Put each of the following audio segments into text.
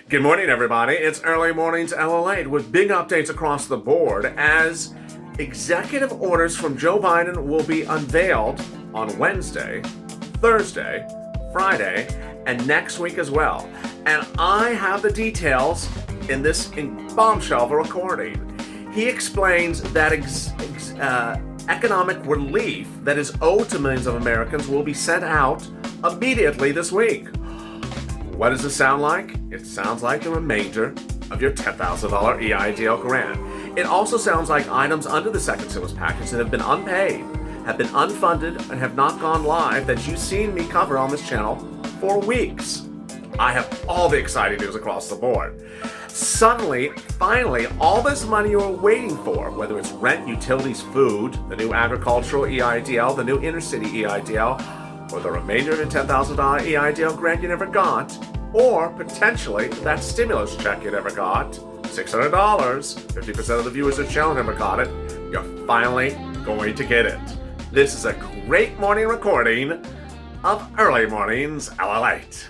Good morning, everybody. It's Early Mornings LALATE with big updates across the board as executive orders from Joe Biden will be unveiled on Wednesday, Thursday, Friday, and next week as well. And I have the details in this bombshell recording. He explains that economic relief that is owed to millions of Americans will be sent out immediately this week. What does this sound like? It sounds like the remainder of your $10,000 EIDL grant. It also sounds like items under the second stimulus package that have been unpaid, have been unfunded, and have not gone live that you've seen me cover on this channel for weeks. I have all the exciting news across the board. Suddenly, finally, all this money you were waiting for, whether it's rent, utilities, food, the new agricultural EIDL, the new inner city EIDL, or the remainder of the $10,000 EIDL grant you never got, or potentially that stimulus check you never got, $600, 50% of the viewers of the channel never got it, you're finally going to get it. This is a great morning recording of Early Mornings LALATE.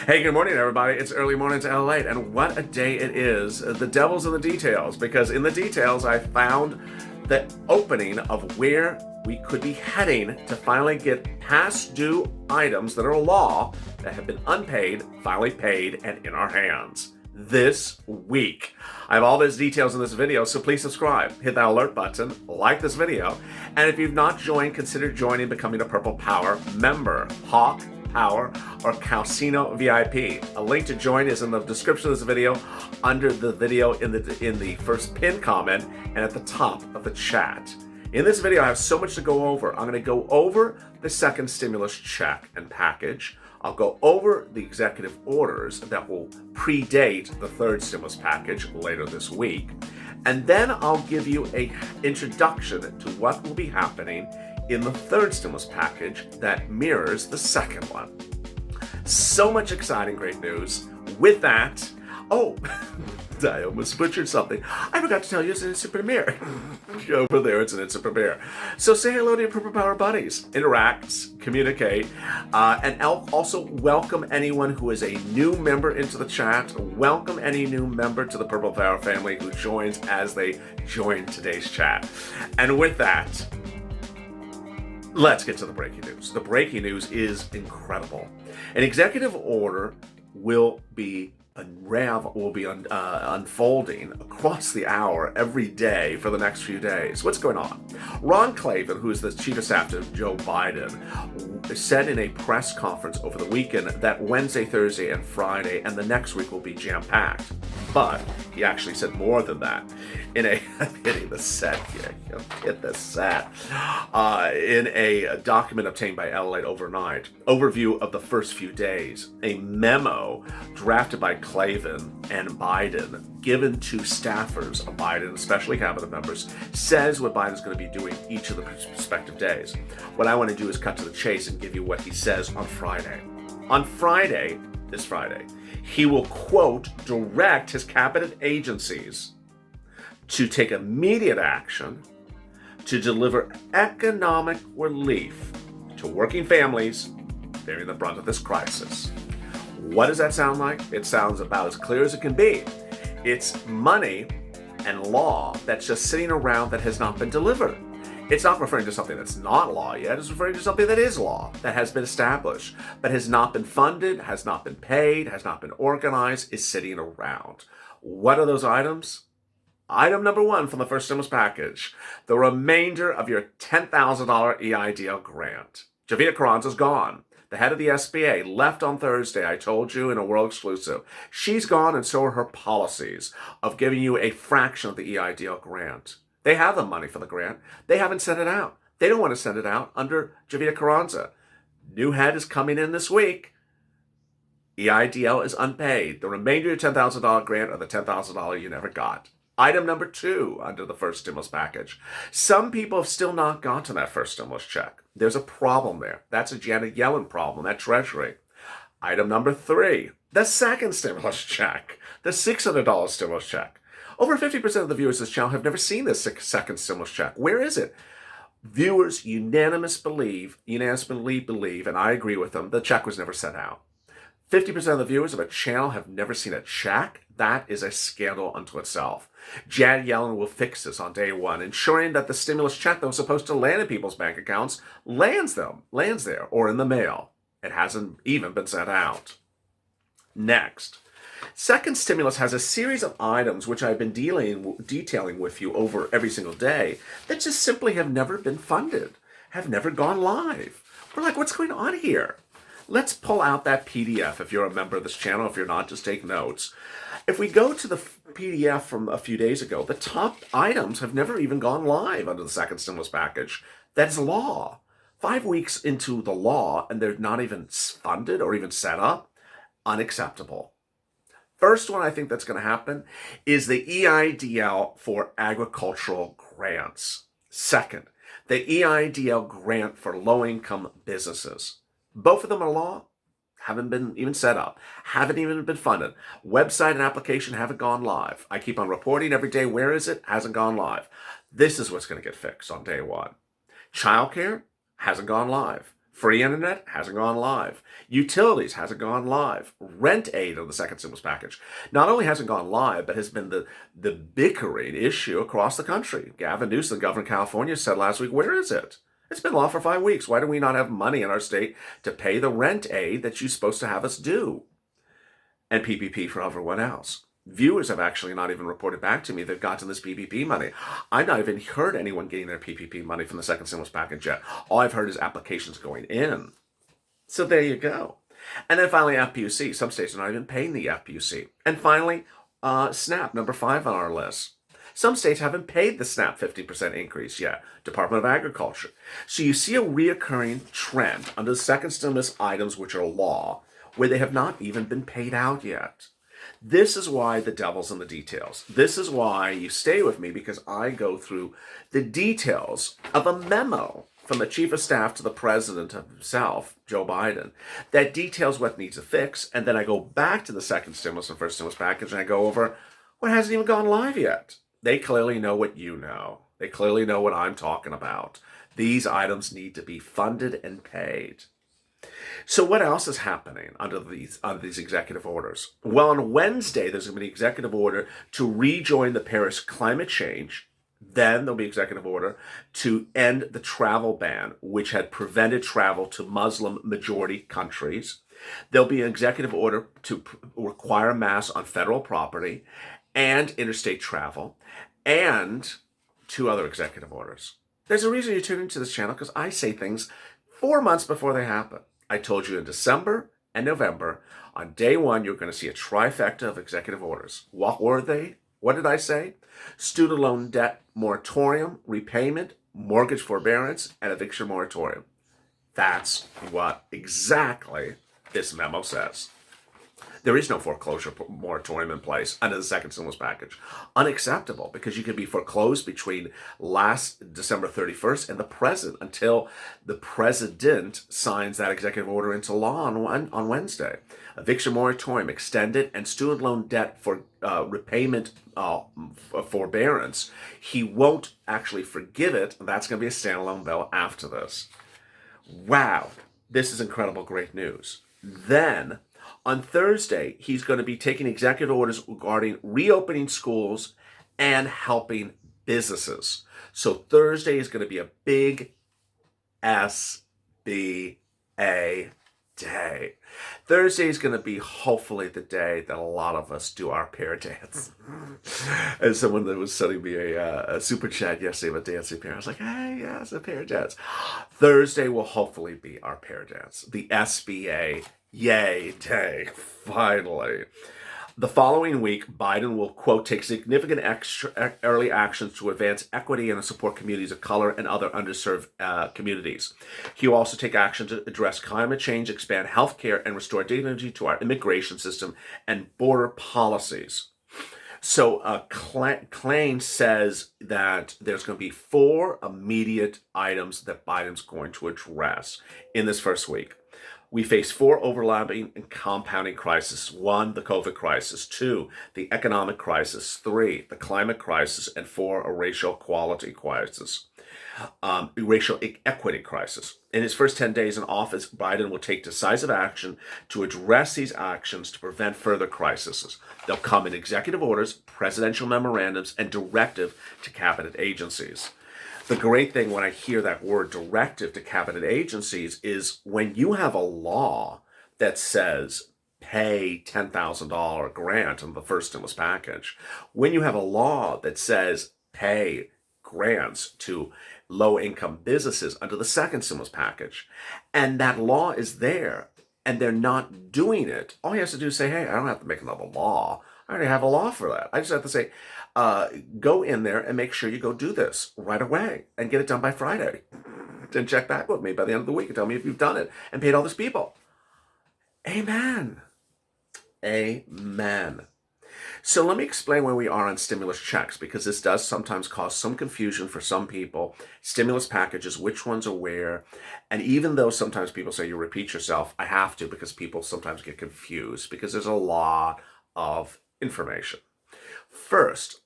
Hey, good morning, everybody. It's Early Mornings LALATE, and what a day it is. The devil's in the details, because in the details, I found the opening of where we could be heading to finally get past due items that are law that have been unpaid, finally paid, and in our hands this week. I have all those details in this video, so please subscribe, hit that alert button, like this video, and if you've not joined, consider joining, becoming a Purple Power member. Hawk, Power, or Calcino VIP. A link to join is in the description of this video, under the video in the first pinned comment, and at the top of the chat. In this video, I have so much to go over. I'm going to go over the second stimulus check and package. I'll go over the executive orders that will predate the third stimulus package later this week. And then I'll give you an introduction to what will be happening in the third stimulus package that mirrors the second one. So much exciting, great news. With that, I almost butchered something. I forgot to tell you it's an instant premiere. Over there, it's an instant premiere. So say hello to your Purple Power buddies. Interact, communicate, and also welcome anyone who is a new member into the chat. Welcome any new member to the Purple Power family who joins as they join today's chat. And with that, let's get to the breaking news. The breaking news is incredible. An executive order will be unfolding across the hour every day for the next few days. What's going on? Ron Klavan, who is the chief of staff to Joe Biden, said in a press conference over the weekend that Wednesday, Thursday, and Friday and the next week will be jam-packed. But he actually said more than that. In a hitting the set here, hit the set. In a document obtained by LALATE overnight, overview of the first few days, a memo drafted by Klavan and Biden, given to staffers of Biden, especially cabinet members, says what Biden's going to be doing each of the respective days. What I want to do is cut to the chase and give you what he says on Friday. On Friday, this Friday, he will, quote, direct his cabinet agencies to take immediate action to deliver economic relief to working families bearing the brunt of this crisis. What does that sound like? It sounds about as clear as it can be. It's money and law that's just sitting around that has not been delivered. It's not referring to something that's not law yet. It's referring to something that is law, that has been established, but has not been funded, has not been paid, has not been organized, is sitting around. What are those items? Item number one from the first stimulus package, the remainder of your $10,000 EIDL grant. Javita Carranza's gone. The head of the SBA left on Thursday, I told you, in a world exclusive. She's gone, and so are her policies of giving you a fraction of the EIDL grant. They have the money for the grant. They haven't sent it out. They don't want to send it out under Javita Carranza. New head is coming in this week. EIDL is unpaid. The remainder of your $10,000 grant or the $10,000 you never got. Item number 2 under the first stimulus package. Some people have still not gotten that first stimulus check. There's a problem there. That's a Janet Yellen problem at Treasury. Item number 3, the second stimulus check, the $600 stimulus check. Over 50% of the viewers of this channel have never seen this second stimulus check. Where is it? Viewers unanimously believe, and I agree with them, the check was never sent out. 50% of the viewers of a channel have never seen a check. That is a scandal unto itself. Janet Yellen will fix this on day 1, ensuring that the stimulus check that was supposed to land in people's bank accounts lands there, or in the mail. It hasn't even been sent out. Next, second stimulus has a series of items which I've been detailing with you over every single day that just simply have never been funded, have never gone live. We're like, what's going on here? Let's pull out that PDF if you're a member of this channel. If you're not, just take notes. If we go to the PDF from a few days ago, the top items have never even gone live under the second stimulus package. That's law. 5 weeks into the law and they're not even funded or even set up. Unacceptable. First one I think that's going to happen is the EIDL for agricultural grants. Second, the EIDL grant for low-income businesses. Both of them are law, haven't been even set up, haven't even been funded. Website and application haven't gone live. I keep on reporting every day, where is it? Hasn't gone live. This is what's going to get fixed on day 1. Childcare hasn't gone live. Free internet hasn't gone live. Utilities hasn't gone live. Rent aid on the second stimulus package not only hasn't gone live, but has been the bickering issue across the country. Gavin Newsom, the governor of California, said last week, where is it? It's been law for 5 weeks. Why do we not have money in our state to pay the rent aid that you're supposed to have us do? And PPP for everyone else. Viewers have actually not even reported back to me they've gotten this PPP money. I've not even heard anyone getting their PPP money from the second stimulus package yet. All I've heard is applications going in. So there you go. And then finally, FPUC. Some states are not even paying the FPUC. And finally, SNAP, number 5 on our list. Some states haven't paid the SNAP 50% increase yet, Department of Agriculture. So you see a reoccurring trend under the second stimulus items, which are law, where they have not even been paid out yet. This is why the devil's in the details. This is why you stay with me, because I go through the details of a memo from the chief of staff to the president himself, Joe Biden, that details what needs a fix. And then I go back to the second stimulus and first stimulus package and I go over what hasn't even gone live yet. They clearly know what you know. They clearly know what I'm talking about. These items need to be funded and paid. So what else is happening under these executive orders? Well, on Wednesday, there's going to be an executive order to rejoin the Paris climate change. Then there'll be an executive order to end the travel ban, which had prevented travel to Muslim majority countries. There'll be an executive order to require masks on federal property and interstate travel, and 2 other executive orders. There's a reason you tune into this channel, because I say things 4 months before they happen. I told you in December and November, on day 1, you're going to see a trifecta of executive orders. What were they? What did I say? Student loan debt moratorium, repayment, mortgage forbearance, and eviction moratorium. That's what exactly this memo says. There is no foreclosure moratorium in place under the second stimulus package. Unacceptable, because you can be foreclosed between last December 31st and the present until the president signs that executive order into law on Wednesday. Eviction moratorium extended, and student loan debt for repayment forbearance. He won't actually forgive it. That's going to be a standalone bill after this. Wow, this is incredible, great news. Then, on Thursday, he's going to be taking executive orders regarding reopening schools and helping businesses. So Thursday is going to be a big SBA day. Thursday is going to be hopefully the day that a lot of us do our pair dance. As someone that was sending me a super chat yesterday about dancing pair, I was like, hey, yeah, it's a pair dance. Thursday will hopefully be our pair dance. The SBA yay day, finally. The following week, Biden will, quote, take significant early actions to advance equity and support communities of color and other underserved communities. He will also take action to address climate change, expand health care, and restore dignity to our immigration system and border policies. So Klain says that there's going to be 4 immediate items that Biden's going to address in this first week. We face 4 overlapping and compounding crises. 1, the COVID crisis. 2, the economic crisis. 3, the climate crisis. And 4, a racial equality crisis. Racial equity crisis. In his first 10 days in office, Biden will take decisive action to address these actions to prevent further crises. They'll come in executive orders, presidential memorandums, and directive to cabinet agencies. The great thing when I hear that word directive to cabinet agencies is when you have a law that says pay $10,000 grant in the first stimulus package, when you have a law that says pay grants to low-income businesses under the second stimulus package, and that law is there, and they're not doing it, all he has to do is say, hey, I don't have to make another law. I already have a law for that. I just have to say, go in there and make sure you go do this right away and get it done by Friday. Then check back with me by the end of the week and tell me if you've done it and paid all these people. Amen. Amen. So let me explain where we are on stimulus checks, because this does sometimes cause some confusion for some people. Stimulus packages, which ones are where. And even though sometimes people say you repeat yourself, I have to, because people sometimes get confused because there's a lot of information. First,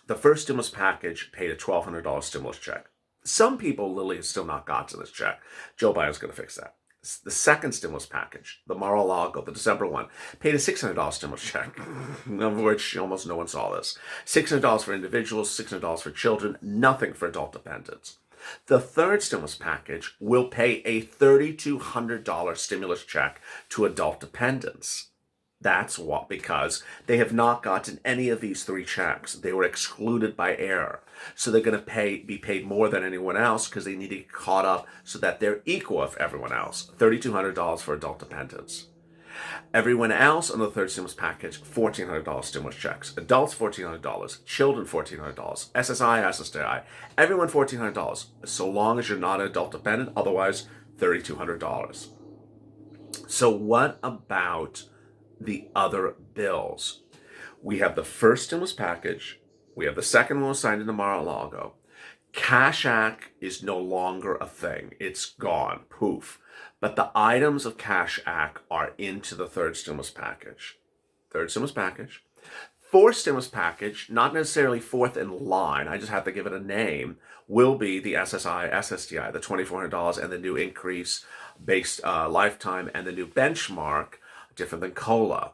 the first stimulus package paid a $1,200 stimulus check. Some people literally have still not got to this check. Joe Biden's going to fix that. The second stimulus package, the Mar-a-Lago, the December one, paid a $600 stimulus check, of which almost no one saw this. $600 for individuals, $600 for children, nothing for adult dependents. The third stimulus package will pay a $3,200 stimulus check to adult dependents. That's what, because they have not gotten any of these 3 checks. They were excluded by error. So they're going to be paid more than anyone else because they need to get caught up so that they're equal with everyone else. $3,200 for adult dependents. Everyone else on the third stimulus package, $1,400 stimulus checks. Adults, $1,400. Children, $1,400. SSI, SSDI. Everyone, $1,400. So long as you're not an adult dependent. Otherwise, $3,200. So what about the other bills? We have the first stimulus package. We have the second one signed in Mar-a-Lago. Cash Act is no longer a thing. It's gone. Poof. But the items of Cash Act are into the third stimulus package. Third stimulus package. Fourth stimulus package, not necessarily fourth in line, I just have to give it a name, will be the SSI, SSDI, the $2,400 and the new increase based lifetime and the new benchmark, different than COLA.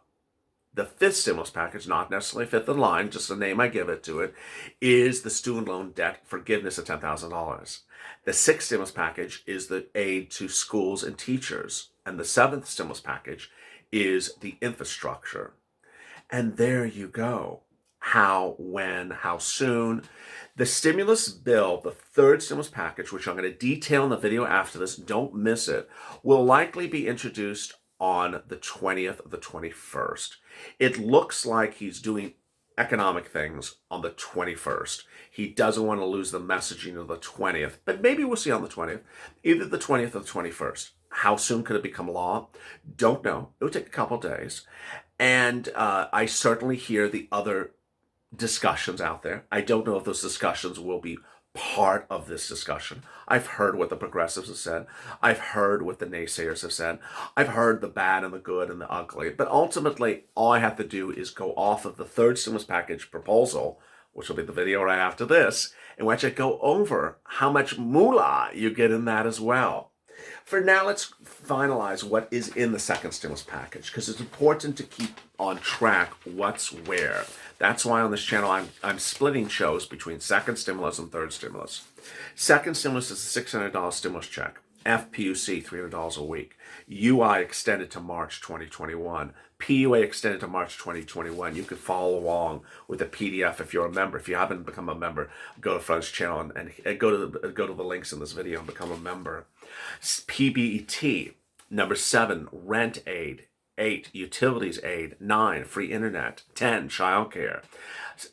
The fifth stimulus package, not necessarily fifth in line, just the name I give it to it, is the student loan debt forgiveness of $10,000. The sixth stimulus package is the aid to schools and teachers. And the seventh stimulus package is the infrastructure. And there you go. How, when, how soon. The stimulus bill, the third stimulus package, which I'm going to detail in the video after this, don't miss it, will likely be introduced on the 20th of the 21st. It looks like he's doing economic things on the 21st. He doesn't want to lose the messaging of the 20th, but maybe we'll see on the 20th, either the 20th or the 21st. How soon could it become law? Don't know. It would take a couple days. And I certainly hear the other discussions out there. I don't know if those discussions will be part of this discussion. I've heard what the progressives have said. I've heard what the naysayers have said. I've heard the bad and the good and the ugly. But ultimately, all I have to do is go off of the third stimulus package proposal, which will be the video right after this, in which I go over how much moolah you get in that as well. For now, let's finalize what is in the second stimulus package, because it's important to keep on track what's where. That's why on this channel, I'm splitting shows between second stimulus and third stimulus. Second stimulus is a $600 stimulus check. FPUC, $300 a week. UI extended to March 2021. PUA extended to March 2021. You can follow along with the PDF if you're a member. If you haven't become a member, go to Fred's channel and go to the links in this video and become a member. PBET, number 7, rent aid. 8, utilities aid. 9, free internet. 10, childcare.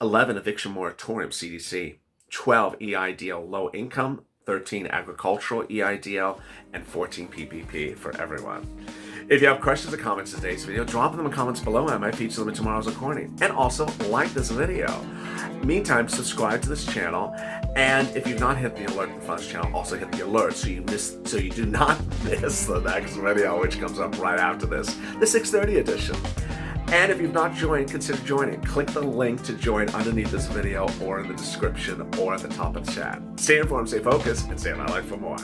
11, eviction moratorium, CDC. 12, EIDL, low income. 13, agricultural EIDL. And 14, PPP for everyone. If you have questions or comments in today's video, drop them in the comments below and I might feature them in tomorrow's recording. And also, like this video. Meantime, subscribe to this channel, and if you've not hit the alert in front of this channel, also hit the alert so you do not miss the next video, which comes up right after this, the 6:30 edition. And if you've not joined, consider joining. Click the link to join underneath this video or in the description or at the top of the chat. Stay informed, stay focused, and stay in my life for more.